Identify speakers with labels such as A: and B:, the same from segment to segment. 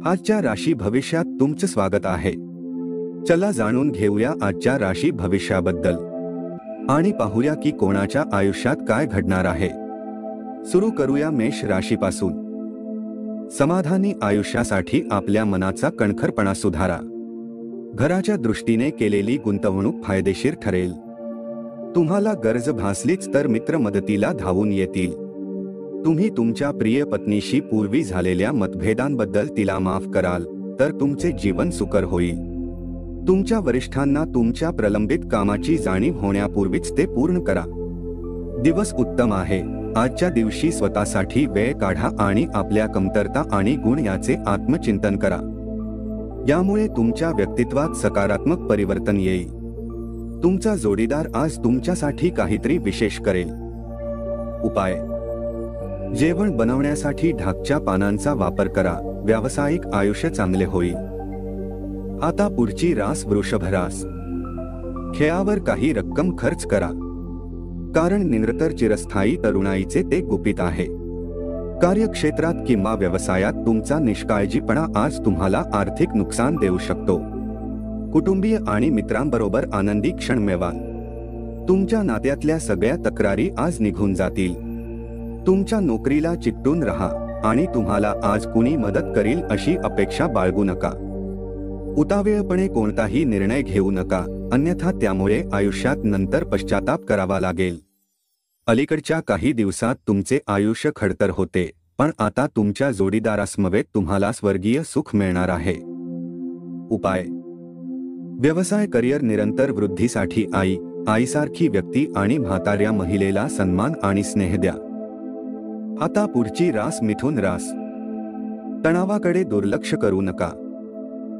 A: आजच्या राशी भविष्यात तुमचं स्वागत आहे। चला जाणून घेऊया आजच्या राशी भविष्याबद्दल आणि पाहूया की कोणाच्या आयुष्यात काय घडणार आहे। सुरू करूया मेष राशीपासून। समाधानी आयुष्यासाठी आपल्या मनाचा कणखरपणा सुधारा। घराच्या दृष्टीने केलेली गुंतवणूक फायदेशीर ठरेल। तुम्हाला गरज भासलीच तर मित्र मदतीला धावून येतील। तुम्ही तुमच्या प्रिय पत्नीशी पूर्वी झालेल्या मतभेदांबद्दल तिला माफ कराल तर तुमचे जीवन सुकर होईल। तुमच्या वरिष्ठांना तुमच्या प्रलंबित कामाची जाणीव होण्यापूर्वीच ते पूर्ण करा। दिवस उत्तम आहे। आजच्या दिवशी स्वतःसाठी वेळ काढा आणि आपल्या कमतरता आणि गुण याचे आत्मचिंतन करा। यामुळे तुमच्या व्यक्तित्वात सकारात्मक परिवर्तन येईल। तुमचा जोडीदार आज तुमच्यासाठी काहीतरी विशेष करेल। उपाय: जेवण बनवण्यासाठी ढाकच्या पानांचा वापर करा। व्यावसायिक आयुष्य चांगले होईल। आता पुढची रास वृषभ रास। खेळावर काही रक्कम खर्च करा, कारण निरंतर चिरस्थायी तरुणाईचे ते गुपित आहे। कार्यक्षेत्रात किंवा व्यवसायात तुमचा निष्काळजीपणा आज तुम्हाला आर्थिक नुकसान देऊ शकतो। कुटुंबीय आणि मित्रांबरोबर आनंदी क्षण मिळवाल। तुमच्या नात्यातल्या सगळ्या तक्रारी आज निघून जातील। तुमच्या नोकरीला चिकटून राहा आणि तुम्हाला आज कुणी मदत करील अशी अपेक्षा बाळगू नका। उतावीळपणे कोणताही निर्णय घेऊ नका, अन्यथा त्यामुळे आयुष्यात नंतर पश्चाताप करावा लागेल। अलीकडच्या काही दिवसात तुमचे आयुष्य खडतर होते, पण आता तुमच्या जोडीदारासमवेत तुम्हाला स्वर्गीय सुख मिळणार आहे। उपाय: व्यवसाय करिअर निरंतर वृद्धीसाठी आईसारखी व्यक्ती आणि म्हाताऱ्या महिलेला सन्मान आणि स्नेह द्या। आता पुढची रास मिथुन रास। तणावाकडे दुर्लक्ष करू नका।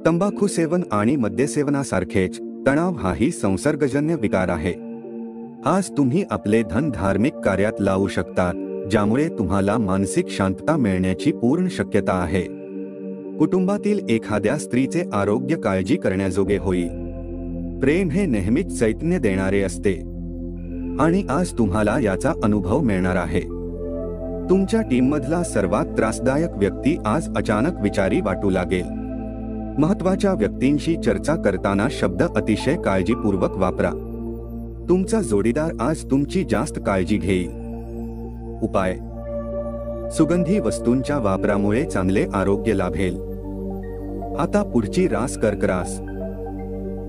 A: तंबाखू सेवन आणि मद्यसेवनासारखेच तणाव हाही संसर्गजन्य विकार आहे। आज तुम्ही आपले धन धार्मिक कार्यात लावू शकतात, ज्यामुळे तुम्हाला मानसिक शांतता मिळण्याची पूर्ण शक्यता आहे। कुटुंबातील एखाद्या स्त्रीचे आरोग्य काळजी करण्याजोगे होईल। प्रेम हे नेहमीच चैतन्य देणारे असते आणि आज तुम्हाला याचा अनुभव मिळणार आहे। तुमच्या टीममधला सर्वात त्रासदायक व्यक्ती आज अचानक विचारी वाटू लागेल। महत्त्वाच्या व्यक्तींशी चर्चा करताना शब्द अतिशय काळजीपूर्वक वापरा। तुमचा जोडीदार आज तुमची जास्त काळजी घेईल। उपाय: सुगंधी वस्तूंच्या वापरामुळे चांगले आरोग्य लाभेल। आता पुढची रास कर्क रास।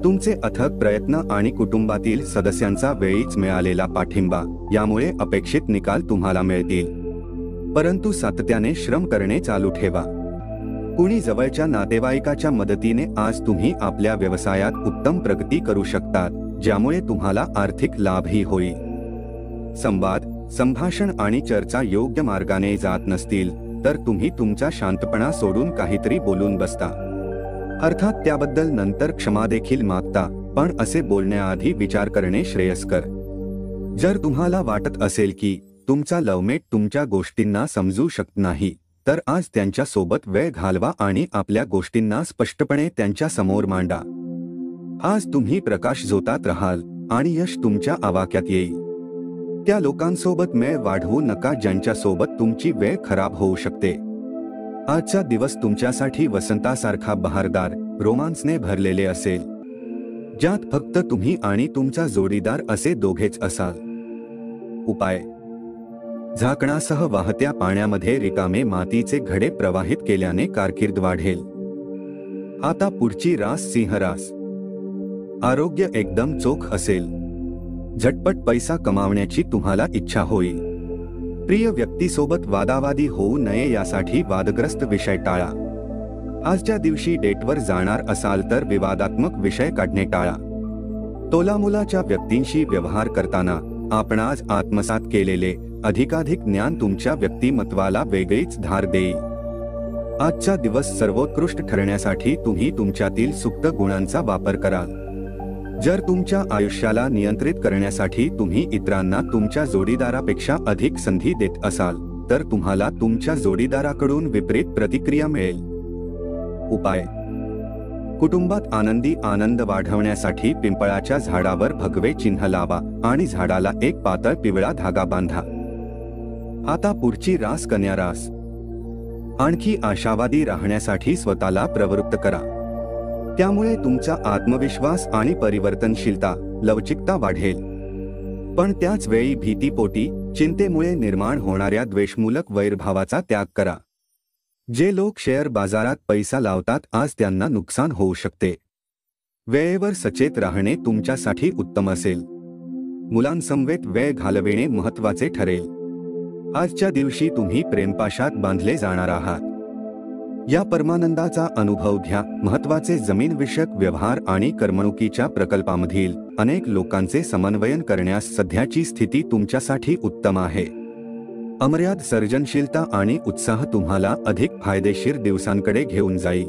A: तुमचे अथक प्रयत्न आणि कुटुंबातील सदस्यांचा वेळीच मिळालेला पाठिंबा यामुळे अपेक्षित निकाल तुम्हाला मिळतील, परंतु सातत्याने श्रम करणे चालू ठेवा। कुणी जवळच्या नातेवाईकाच्या मदतीने आज तुम्ही आपल्या व्यवसायात उत्तम प्रगती करू शकतात, ज्यामुळे तुम्हाला आर्थिक लाभही होईल। संवाद, संभाषण आणि चर्चा योग्य मार्गाने जात नसतील तर तुम्ही तुमचा शांतपणा सोडून काहीतरी बोलून बसता। अर्थात त्याबद्दल नंतर क्षमा देखील मागता, पण असे बोलण्याआधी विचार करणे श्रेयस्कर। जर तुम्हाला वाटत असेल की तुमचा लवमेट तुमच्या गोष्टींना समजू शकत नाही, तर आज त्यांच्या सोबत वेळ घालवा आणि आपल्या गोष्टींना स्पष्टपणे त्यांच्या समोर मांडा। आज तुम्ही प्रकाश झोतात राहाल आणि यश तुमच्या आवाक्यात येईल। त्या लोकांसोबत मेळ वाढवू नका ज्यांच्यासोबत तुमची वेळ खराब होऊ शकते। आजचा दिवस तुमच्यासाठी वसंतासारखा बहारदार, रोमांसने भरलेले असेल, ज्यात फक्त तुम्ही आणि तुमचा जोडीदार असे दोघेच असाल। उपाय: झाकणासह वाहत्या पाण्यामध्ये रिकामे मातीचे घडे प्रवाहित केल्याने कारकीर्द वाढेल। आता पुढची रास सिंह रास। आरोग्य एकदम चोख असेल। झटपट पैसा कमावण्याची तुम्हाला इच्छा होईल। प्रिय व्यक्तीसोबत वादावादी होऊ नये यासाठी वादग्रस्त विषय टाळा। आजच्या दिवशी डेटवर जाणार असाल तर विवादात्मक विषय काढणे टाळा। तोलामोलाच्या व्यक्तींशी व्यवहार करताना आपण आज आत्मसात केलेले अधिकाधिक ज्ञान तुमच्या व्यक्तिमत्वाला वेगळीच धार देईल। आजचा दिवस सर्वोत्कृष्ट ठरण्यासाठी तुम्ही तुमच्यातील सुप्त गुणांचा वापर कराल। जर तुमच्या आयुष्याला नियंत्रित करण्यासाठी तुम्ही इतरांना तुमच्या जोडीदारापेक्षा अधिक संधी देत असाल तर तुम्हाला तुमच्या जोडीदाराकडून विपरीत प्रतिक्रिया मिळेल। उपाय: कुटुंबात आनंद वाढवण्यासाठी पिंपळाच्या झाडावर भगवे चिन्ह लावा आणि झाडाला एक पातळ पिवळा धागा बांधा। आता पुढची रास कन्या रास। आणखी आशावादी राहण्यासाठी स्वतःला प्रवृत्त करा. त्यामुळे तुमचा आत्मविश्वास आणि परिवर्तनशीलता, लवचिकता वाढेल. पण त्याच वेळी भीतीपोटी, चिंतेमुळे निर्माण होणाऱ्या द्वेषमूलक वैरभावाचा त्याग करा. जे लोक शेअर बाजारात पैसा लावतात, आज त्यांना नुकसान होऊ शकते. वेळेवर सचेत राहणे तुमच्यासाठी उत्तम असेल. मुलांसमवेत वेळ घालविणे महत्त्वाचे ठरेल. आजच्या दिवशी तुम्ही प्रेमपाशात बांधले जाणार आहात. या परमानंदाचा अनुभव घ्या. महत्त्वाचे जमीनविषयक व्यवहार आणि करमणुकीच्या प्रकल्पामधील अनेक लोकांचे समन्वयन करण्यास सध्याची स्थिती तुमच्यासाठी उत्तम आहे. अमर्याद सर्जनशीलता आणि उत्साह तुम्हाला अधिक फायदेशीर दिवसांकडे घेऊन जाईल.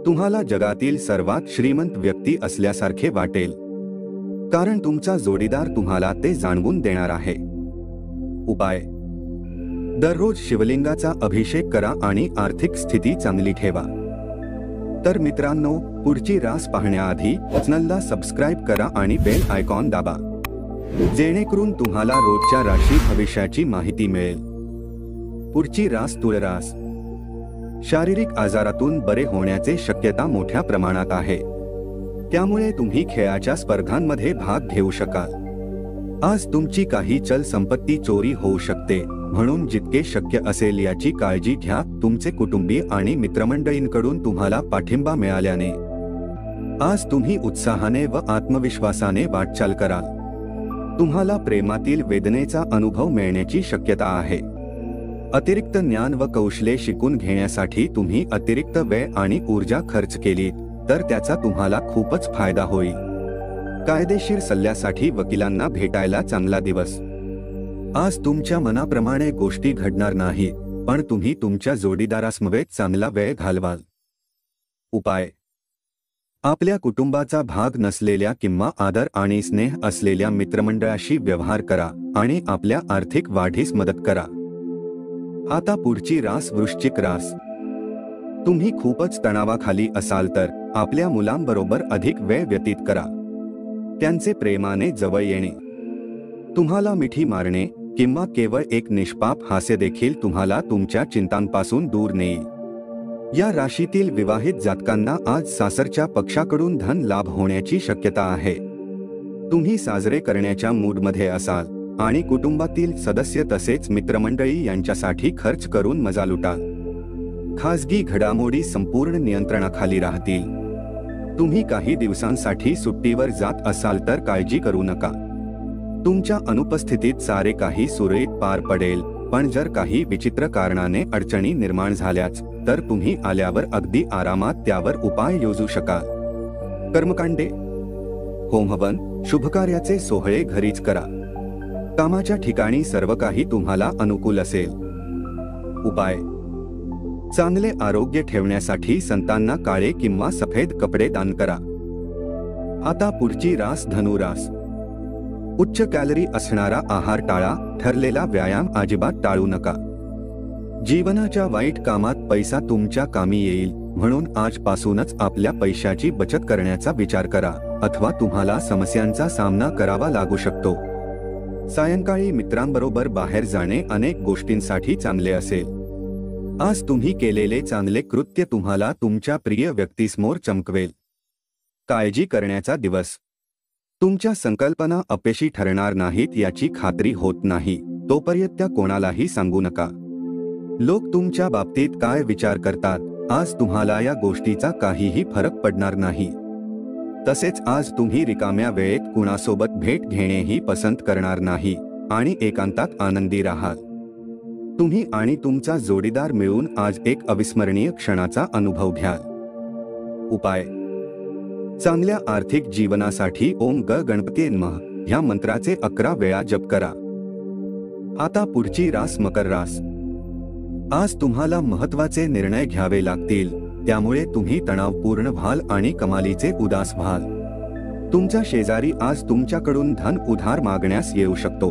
A: तुम्हाला जगातील सर्वात श्रीमंत व्यक्ती असल्यासारखे वाटेल, कारण तुमचा जोडीदार तुम्हाला ते जाणवून देणार आहे. उपाय: दररोज शिवलिंगाचा अभिषेक करा आणि आर्थिक स्थिती चांगली ठेवा. तर मित्रांनो, पुढची रास पाहण्याआधी चॅनलला सबस्क्राईब करा आणि बेल आयकॉन दाबा, जेणेकरून तुम्हाला रोजच्या राशी भविष्याची माहिती मिळेल. पुढची रास तुळ रास. शारीरिक आजारातून बरे होण्याचे शक्यता मोठ्या प्रमाणात आहे. त्यामुळे तुम्ही खेळाच्या स्पर्धांमध्ये भाग घेऊ शकाल. आज तुमची काही चल संपत्ती चोरी होऊ शकते, म्हणून जितके शक्य असेल याची काळजी घ्या. तुमचे कुटुंबीय आणि मित्रमंडळींकडून तुम्हाला पाठिंबा मिळाल्याने आज तुम्ही उत्साहाने व आत्मविश्वासाने वाटचाल कराल. तुम्हाला प्रेमातील वेदनेचा अनुभव मिळण्याची शक्यता आहे. अतिरिक्त ज्ञान व कौशल्ये शिकून घेण्यासाठी तुम्ही अतिरिक्त वेळ आणि ऊर्जा खर्च केलीत तर त्याचा तुम्हाला खूपच फायदा होईल. कायदेशीर सल्ल्यासाठी वकिलांना भेटायला चांगला दिवस. आज तुमच्या मनाप्रमाणे गोष्टी घडणार नाहीत, पण तुम्ही तुमच्या जोडीदारासमवेत चांगला वेळ घालवाल. उपाय: आपल्या कुटुंबाचा भाग नसलेल्या किंवा आदर आणि स्नेह असलेल्या मित्रमंडळाशी व्यवहार करा आणि आपल्या आर्थिक वाढीस मदत करा. आता पुढची रास वृश्चिक रास. तुम्ही खूपच तणावाखाली असाल तर आपल्या मुलांबरोबर अधिक वेळ व्यतीत करा. त्यांचे प्रेमाने जवळ येणे, तुम्हाला मिठी मारणे किंवा केवळ एक निष्पाप हास्य देखील तुम्हाला तुमच्या चिंतांपासून दूर नेईल. या राशीतील विवाहित जातकांना आज सासरच्या पक्षाकडून धन लाभ होण्याची शक्यता आहे. तुम्ही साजरे करण्याच्या मूडमध्ये असाल आणि कुटुंबातील सदस्य तसेच मित्रमंडळी यांच्यासाठी खर्च करून मजा लुटाल. खासगी घडामोडी संपूर्ण नियंत्रणाखाली राहतील. तुम्ही काही दिवसांसाठी सुट्टीवर जात असाल तर काळजी करू नका. तुमच्या अनुपस्थितीत सारे काही सुरळीत पार पडेल, पण जर काही विचित्र कारणाने अडचणी निर्माण झाल्याच तर तुम्ही आल्यावर अगदी आरामात त्यावर उपाय योजू शकाल. कर्मकांडे, होमहवन, शुभकार्याचे सोहळे घरीच करा. कामाच्या ठिकाणी सर्व काही तुम्हाला अनुकूल असेल. उपाय: चांगले आरोग्य ठेवण्यासाठी संतांना काळे किंवा सफेद कपडे दान करा. आता पुढची रास धनु रास. उच्च कॅलरी असणारा आहार टाळा. ठरलेला व्यायाम अजिबात टाळू नका. जीवनाच्या वाईट कामात पैसा तुमच्या कामी येईल, म्हणून आजपासूनच आपल्या पैशाची बचत करण्याचा विचार करा, अथवा तुम्हाला समस्यांचा सामना करावा लागू शकतो. सायंकाळी मित्रांबरोबर बाहेर जाणे अनेक गोष्टींसाठी चांगले असेल. आज तुम्ही केलेले चांगले कृत्य तुम्हाला तुमच्या प्रिय व्यक्तीसमोर चमकवेल. काळजी करण्याचा दिवस. तुमच्या संकल्पना अपयशी ठरणार नाहीत याची खात्री होत नाही, तोपर्यंत त्या कोणालाही सांगू नका. लोक तुमच्या बाबतीत काय विचार करतात, आज तुम्हाला या गोष्टीचा काहीही फरक पडणार नाही. तसेच आज तुम्ही रिकाम्या वेळेत कुणासोबत भेट घेणेही पसंत करणार नाही आणि एकांतात आनंदी राहाल. तुम्ही आणि तुमचा जोडीदार मिळून आज एक अविस्मरणीय क्षणाचा अनुभव घ्याल. उपाय: चांगल्या आर्थिक जीवनासाठी ओम ग गणपती नमः ह्या मंत्राचे 11 वेळा जप करा. आता पुढची रास मकर रास. आज तुम्हाला महत्त्वाचे निर्णय घ्यावे लागतील, त्यामुळे तुम्ही तणावपूर्ण व्हाल आणि कमालीचे उदास व्हाल. तुमचा शेजारी आज तुमच्याकडून धन उधार मागण्यास येऊ शकतो.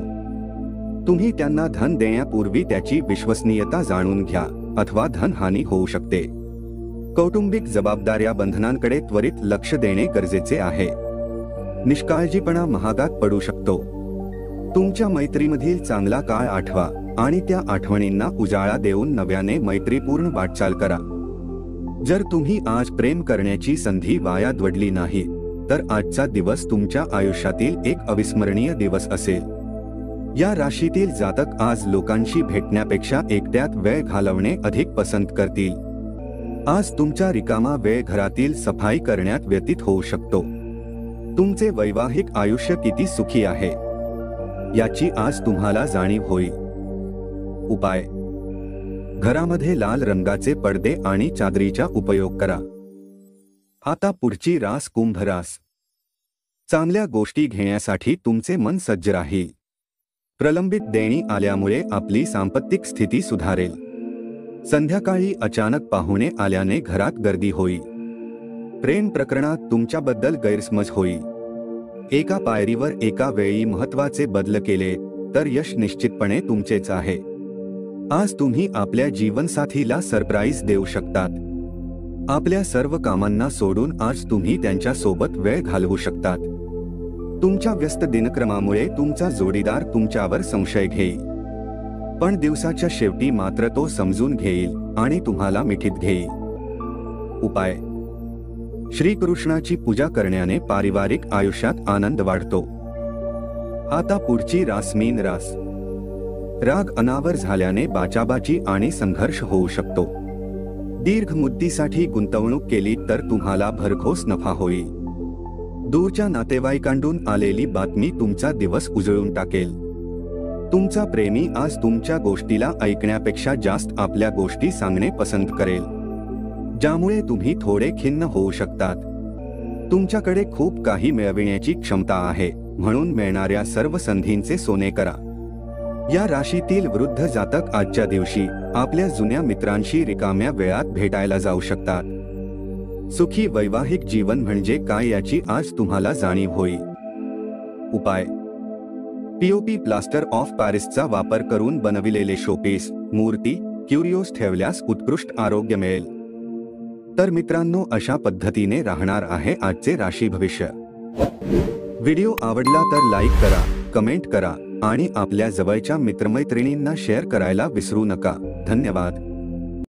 A: तुम्ही त्यांना धन देण्यापूर्वी त्याची विश्वसनीयता जाणून घ्या, अथवा धनहानी होऊ शकते. कौटुंबिक जबाबदाऱ्या बंधनांकडे त्वरित लक्ष देणे गरजेचे आहे. निष्काळजीपणा महागात पडू शकतो. तुमच्या मैत्रीमधील चांगला काळ आठवा आणि त्या आठवणींना उजाळा देऊन नव्याने मैत्रीपूर्ण वाटचाल करा. जर तुम्ही आज प्रेम करण्याची संधी वाया दवडली नाही तर आजचा दिवस तुमच्या आयुष्यातील एक अविस्मरणीय दिवस असेल. या राशीतील जातक आज लोकांशी भेटण्यापेक्षा एकट्यात वेळ घालवणे अधिक पसंत करतील. आज तुमचा रिकामा वेळ घरातील सफाई करण्यात व्यतीत होऊ शकतो. तुमचे वैवाहिक आयुष्य किती सुखी आहे याची आज तुम्हाला जाणीव होईल. उपाय: घरामध्ये लाल रंगाचे पडदे आणि चादरीचा उपयोग करा. आता पुढची रास कुंभ रास. चांगल्या गोष्टी घेण्यासाठी तुमचे मन सज्ज राहील. प्रलंबित देणी आल्यामुळे आपली सांपत्तिक स्थिती सुधारेल. संध्याकाळी अचानक पाहुणे आल्याने घरात गर्दी होईल. प्रेम प्रकरणात तुमच्याबद्दल गैरसमज होईल. एका पायरीवर एका वेळी महत्त्वाचे बदल केले तर यश निश्चितपणे तुमचेच आहे. आज तुम्ही आपल्या जीवनसाथीला सरप्राईज देऊ शकतात. आपल्या सर्व कामांना सोडून आज तुम्ही त्यांच्या सोबत वेळ घालवू शकतात. तुमच्या व्यस्त दिनक्रमामुळे तुमचा जोडीदार तुमच्यावर संशय घेईल, पण दिवसाच्या शेवटी मात्र तो समजून घेईल आणि तुम्हाला मिठीत घेईल. उपाय: श्रीकृष्णाची पूजा करण्याने पारिवारिक आयुष्यात आनंद वाढतो. आता पुढची रास मीन रास. राग अनावर झाल्याने बाचाबाची आणि संघर्ष होऊ शकतो. दीर्घ मुदतीसाठी गुंतवणूक केली तर तुम्हाला भरघोस नफा होईल. दूरच्या नातेवाईकांकडून आलेली बातमी तुमचा दिवस उजळून टाकेल. तुमचा प्रेमी आज तुमच्या गोष्टीला ऐकण्यापेक्षा जास्त आपल्या गोष्टी सांगणे पसंत करेल, ज्यामुळे तुम्ही थोडे खिन्न होऊ शकतात. तुमच्याकडे खूप काही मिळविण्याची क्षमता आहे, म्हणून मिळणाऱ्या सर्व संधींचे सोने करा. या राशीतील वृद्ध जातक आजच्या दिवशी आपल्या जुन्या मित्रांशी रिकाम्या वेळात भेटायला जाऊ शकतात. सुखी वैवाहिक जीवन म्हणजे काय याची आज तुम्हाला जाणीव होईल. उपाय: पीओपी प्लास्टर ऑफ पॅरिसचा वापर करून बनविलेले शोपीस, मूर्ती, क्युरिओस ठेवल्यास उत्कृष्ट आरोग्य मिळेल. तर मित्रांनो, अशा पद्धतीने राहणार आहे आजचे राशी भविष्य. व्हिडिओ आवडला तर लाईक करा, कमेंट करा आणि आपल्या जवळच्या मित्रमैत्रिणींना शेअर करायला विसरू नका. धन्यवाद.